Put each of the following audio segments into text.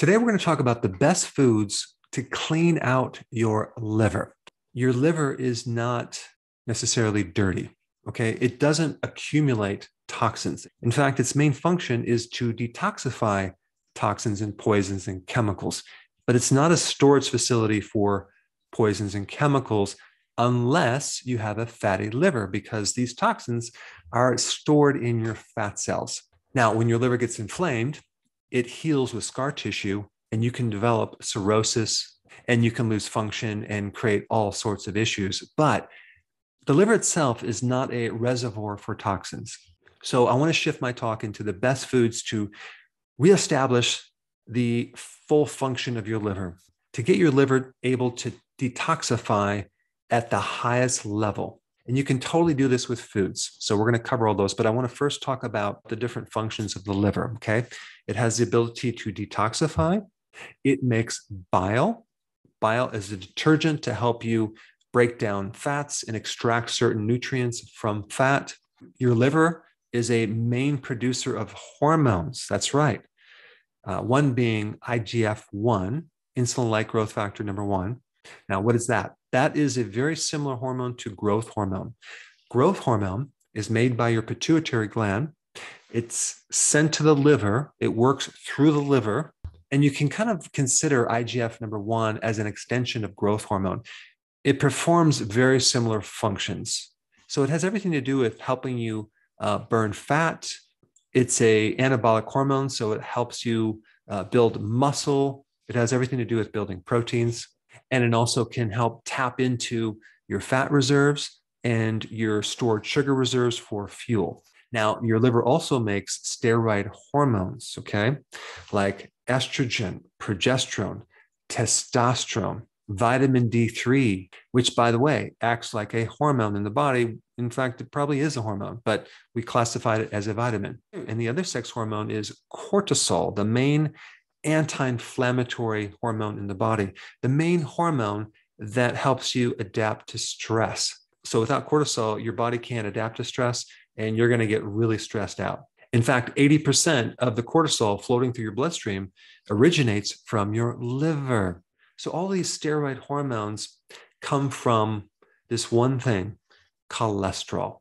Today, we're going to talk about the best foods to clean out your liver. Your liver is not necessarily dirty, okay? It doesn't accumulate toxins. In fact, its main function is to detoxify toxins and poisons and chemicals, but it's not a storage facility for poisons and chemicals unless you have a fatty liver, because these toxins are stored in your fat cells. Now, when your liver gets inflamed, it heals with scar tissue, and you can develop cirrhosis, and you can lose function and create all sorts of issues. But the liver itself is not a reservoir for toxins. So I want to shift my talk into the best foods to reestablish the full function of your liver, to get your liver able to detoxify at the highest level. And you can totally do this with foods. So we're going to cover all those, but I want to first talk about the different functions of the liver, okay? It has the ability to detoxify. It makes bile. Bile is a detergent to help you break down fats and extract certain nutrients from fat. Your liver is a main producer of hormones. That's right. One being IGF-1, insulin-like growth factor number 1. Now, what is that? That is a very similar hormone to growth hormone. Growth hormone is made by your pituitary gland. It's sent to the liver. It works through the liver. And you can kind of consider IGF number 1 as an extension of growth hormone. It performs very similar functions. So it has everything to do with helping you burn fat. It's an anabolic hormone, so it helps you build muscle. It has everything to do with building proteins. And it also can help tap into your fat reserves and your stored sugar reserves for fuel. Now, your liver also makes steroid hormones, okay, like estrogen, progesterone, testosterone, vitamin D3, which, by the way, acts like a hormone in the body. In fact, it probably is a hormone, but we classified it as a vitamin. And the other sex hormone is cortisol, the main anti-inflammatory hormone in the body, the main hormone that helps you adapt to stress. So without cortisol, your body can't adapt to stress, and you're going to get really stressed out. In fact, 80% of the cortisol floating through your bloodstream originates from your liver. So all these steroid hormones come from this one thing, cholesterol.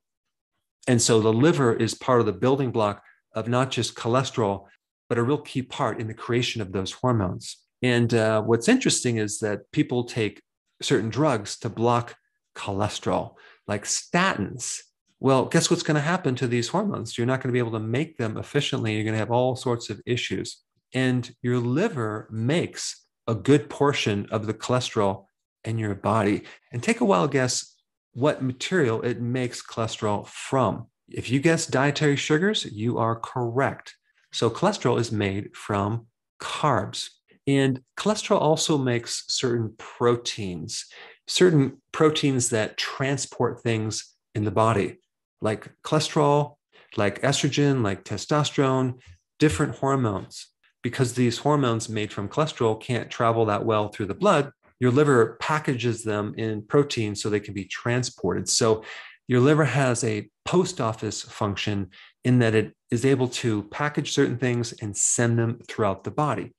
And so the liver is part of the building block of not just cholesterol, but a real key part in the creation of those hormones. And what's interesting is that people take certain drugs to block cholesterol, like statins. Well, guess what's going to happen to these hormones? You're not going to be able to make them efficiently. You're going to have all sorts of issues. And your liver makes a good portion of the cholesterol in your body. And take a wild guess what material it makes cholesterol from. If you guess dietary sugars, you are correct. So cholesterol is made from carbs. And cholesterol also makes certain proteins that transport things in the body, like cholesterol, like estrogen, like testosterone, different hormones. Because these hormones made from cholesterol can't travel that well through the blood, your liver packages them in proteins so they can be transported. So your liver has a post office function in that it is able to package certain things and send them throughout the body.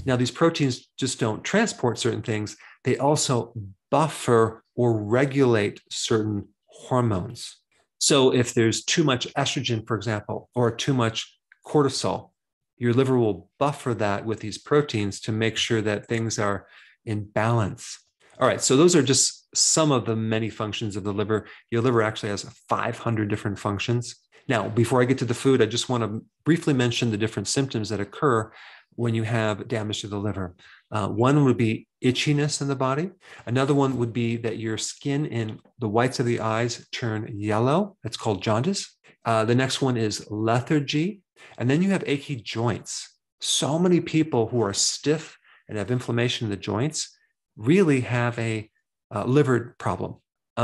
Now, these proteins just don't transport certain things. They also buffer or regulate certain hormones. So if there's too much estrogen, for example, or too much cortisol, your liver will buffer that with these proteins to make sure that things are in balance. All right, so those are just some of the many functions of the liver. Your liver actually has 500 different functions. Now, before I get to the food, I just want to briefly mention the different symptoms that occur when you have damage to the liver. One would be itchiness in the body. Another one would be that your skin and the whites of the eyes turn yellow. That's called jaundice. The next one is lethargy. And then you have achy joints. So many people who are stiff and have inflammation in the joints really have a liver problem.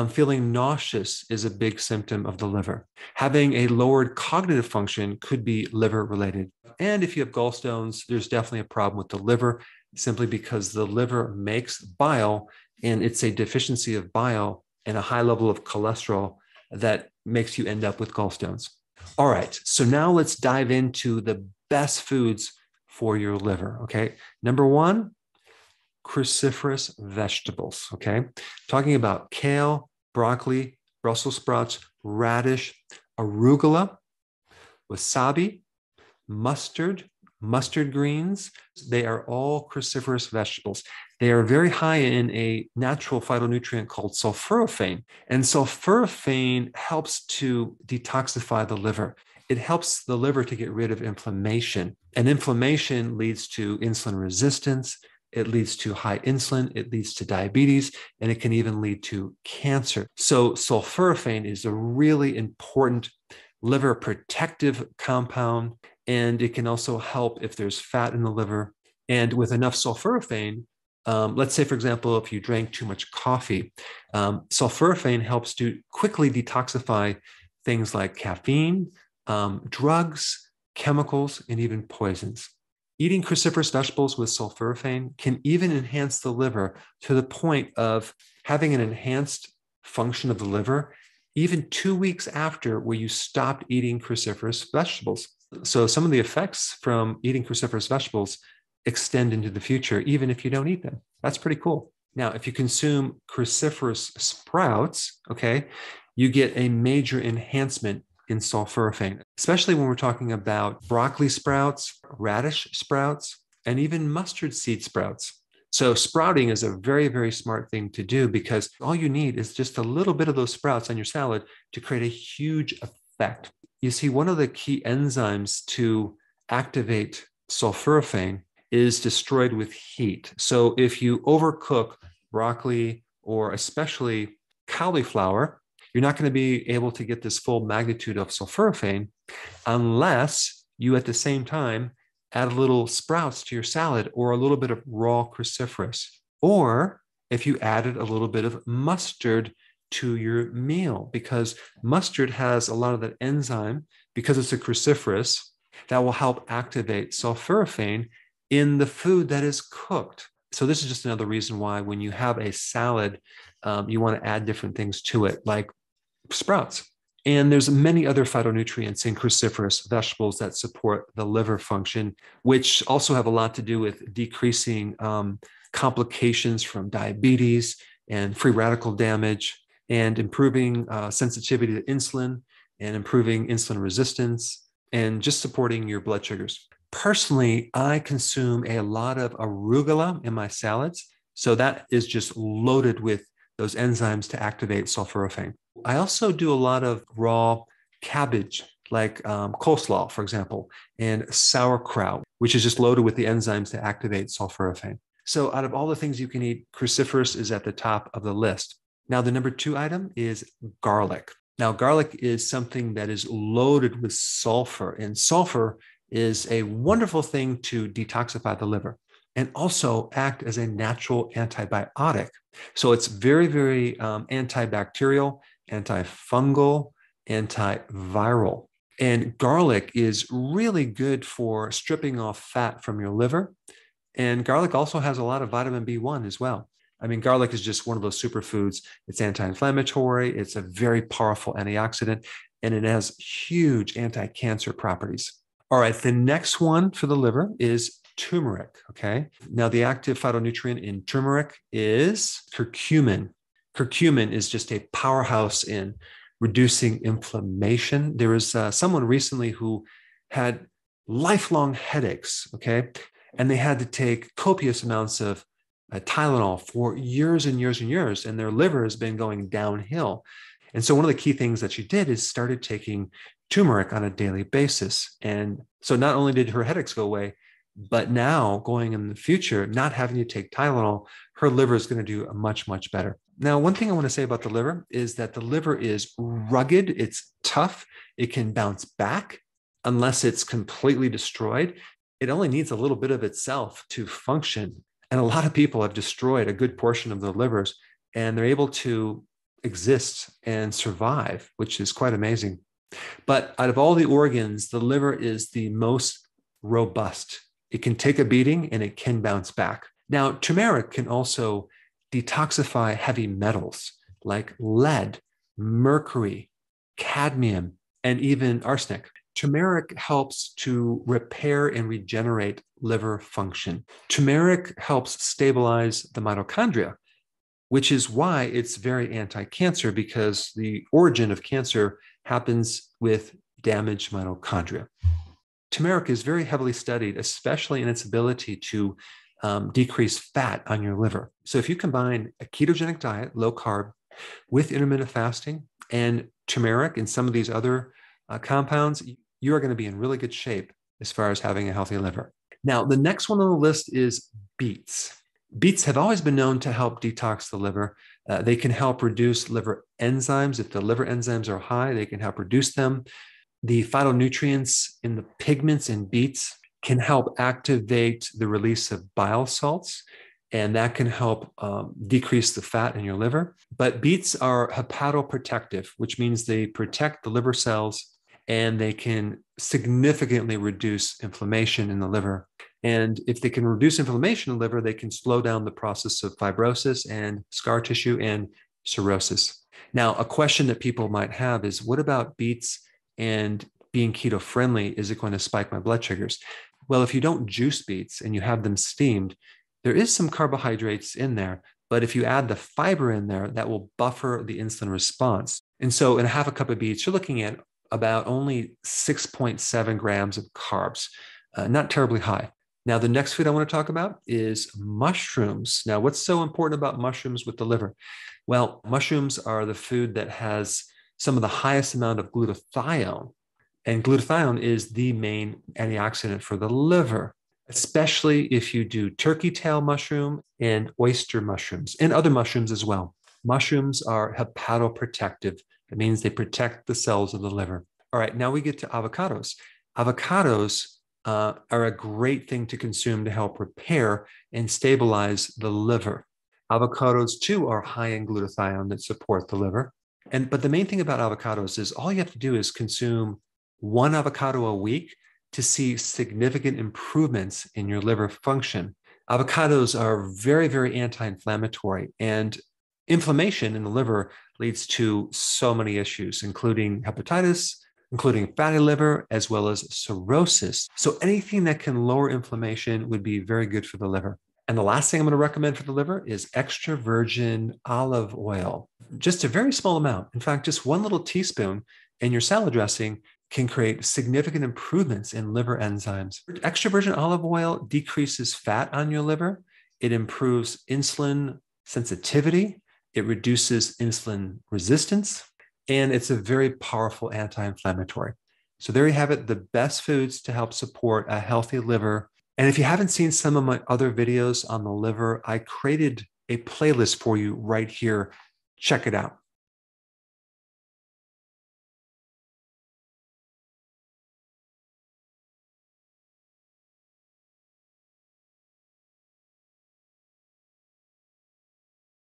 Feeling nauseous is a big symptom of the liver. Having a lowered cognitive function could be liver related. And if you have gallstones, there's definitely a problem with the liver, simply because the liver makes bile, and it's a deficiency of bile and a high level of cholesterol that makes you end up with gallstones. All right, so now let's dive into the best foods for your liver. Okay. Number one, cruciferous vegetables. Okay. Talking about kale, broccoli, Brussels sprouts, radish, arugula, wasabi, mustard greens. They are all cruciferous vegetables. They are very high in a natural phytonutrient called sulforaphane. And sulforaphane helps to detoxify the liver. It helps the liver to get rid of inflammation. And inflammation leads to insulin resistance. It leads to high insulin. It leads to diabetes, and it can even lead to cancer. So sulforaphane is a really important liver protective compound, and it can also help if there's fat in the liver. And with enough sulforaphane, let's say, for example, if you drank too much coffee, sulforaphane helps to quickly detoxify things like caffeine, drugs, chemicals, and even poisons. Eating cruciferous vegetables with sulforaphane can even enhance the liver to the point of having an enhanced function of the liver even 2 weeks after where you stopped eating cruciferous vegetables. So some of the effects from eating cruciferous vegetables extend into the future, even if you don't eat them. That's pretty cool. Now, if you consume cruciferous sprouts, okay, you get a major enhancement in sulforaphane, especially when we're talking about broccoli sprouts, radish sprouts, and even mustard seed sprouts. So sprouting is a very, very smart thing to do because all you need is just a little bit of those sprouts on your salad to create a huge effect. You see, one of the key enzymes to activate sulforaphane is destroyed with heat. So if you overcook broccoli or especially cauliflower, you're not going to be able to get this full magnitude of sulforaphane unless you at the same time add a little sprouts to your salad or a little bit of raw cruciferous. Or if you added a little bit of mustard to your meal, because mustard has a lot of that enzyme, because it's a cruciferous, that will help activate sulforaphane in the food that is cooked. So this is just another reason why when you have a salad, you want to add different things to it, like sprouts. And there's many other phytonutrients in cruciferous vegetables that support the liver function, which also have a lot to do with decreasing complications from diabetes and free radical damage, and improving sensitivity to insulin and improving insulin resistance and just supporting your blood sugars. Personally, I consume a lot of arugula in my salads. So that is just loaded with those enzymes to activate sulforaphane. I also do a lot of raw cabbage, like coleslaw, for example, and sauerkraut, which is just loaded with the enzymes to activate sulforaphane. So out of all the things you can eat, cruciferous is at the top of the list. Now, the number 2 item is garlic. Now, garlic is something that is loaded with sulfur, and sulfur is a wonderful thing to detoxify the liver and also act as a natural antibiotic. So it's very, very antibacterial, antifungal, antiviral. And garlic is really good for stripping off fat from your liver. And garlic also has a lot of vitamin B1 as well. I mean, garlic is just one of those superfoods. It's anti-inflammatory. It's a very powerful antioxidant, and it has huge anti-cancer properties. All right, the next one for the liver is turmeric, okay? Now, the active phytonutrient in turmeric is curcumin. Curcumin is just a powerhouse in reducing inflammation. There was someone recently who had lifelong headaches, okay? And they had to take copious amounts of Tylenol for years and years and years, and their liver has been going downhill. And so one of the key things that she did is started taking turmeric on a daily basis. And so not only did her headaches go away, but now going in the future, not having to take Tylenol, her liver is going to do much, much better. Now, one thing I want to say about the liver is that the liver is rugged. It's tough. It can bounce back unless it's completely destroyed. It only needs a little bit of itself to function. And a lot of people have destroyed a good portion of their livers, and they're able to exist and survive, which is quite amazing. But out of all the organs, the liver is the most robust. It can take a beating and it can bounce back. Now, turmeric can also detoxify heavy metals like lead, mercury, cadmium, and even arsenic. Turmeric helps to repair and regenerate liver function. Turmeric helps stabilize the mitochondria, which is why it's very anti-cancer, because the origin of cancer happens with damaged mitochondria. Turmeric is very heavily studied, especially in its ability to decrease fat on your liver. So if you combine a ketogenic diet, low carb, with intermittent fasting and turmeric and some of these other compounds, you are going to be in really good shape as far as having a healthy liver. Now, the next one on the list is beets. Beets have always been known to help detox the liver. They can help reduce liver enzymes. If the liver enzymes are high, they can help reduce them. The phytonutrients in the pigments in beets can help activate the release of bile salts, and that can help decrease the fat in your liver. But beets are hepatoprotective, which means they protect the liver cells and they can significantly reduce inflammation in the liver. And if they can reduce inflammation in the liver, they can slow down the process of fibrosis and scar tissue and cirrhosis. Now, a question that people might have is, what about beets and being keto friendly? Is it going to spike my blood sugars? Well, if you don't juice beets and you have them steamed, there is some carbohydrates in there, but if you add the fiber in there, that will buffer the insulin response. And so in a half a cup of beets, you're looking at about only 6.7 grams of carbs, not terribly high. Now, the next food I want to talk about is mushrooms. Now, what's so important about mushrooms with the liver? Well, mushrooms are the food that has some of the highest amount of glutathione, and glutathione is the main antioxidant for the liver, especially if you do turkey tail mushroom and oyster mushrooms and other mushrooms as well. Mushrooms are hepatoprotective. It means they protect the cells of the liver. All right, now we get to avocados. Avocados are a great thing to consume to help repair and stabilize the liver. Avocados, too, are high in glutathione that support the liver. But the main thing about avocados is all you have to do is consume one avocado a week to see significant improvements in your liver function. Avocados are very, very anti-inflammatory, and inflammation in the liver leads to so many issues, including hepatitis, including fatty liver, as well as cirrhosis. So anything that can lower inflammation would be very good for the liver. And the last thing I'm going to recommend for the liver is extra virgin olive oil. Just a very small amount. In fact, just one little teaspoon in your salad dressing can create significant improvements in liver enzymes. Extra virgin olive oil decreases fat on your liver. It improves insulin sensitivity. It reduces insulin resistance. And it's a very powerful anti-inflammatory. So there you have it, the best foods to help support a healthy liver. And if you haven't seen some of my other videos on the liver, I created a playlist for you right here. Check it out.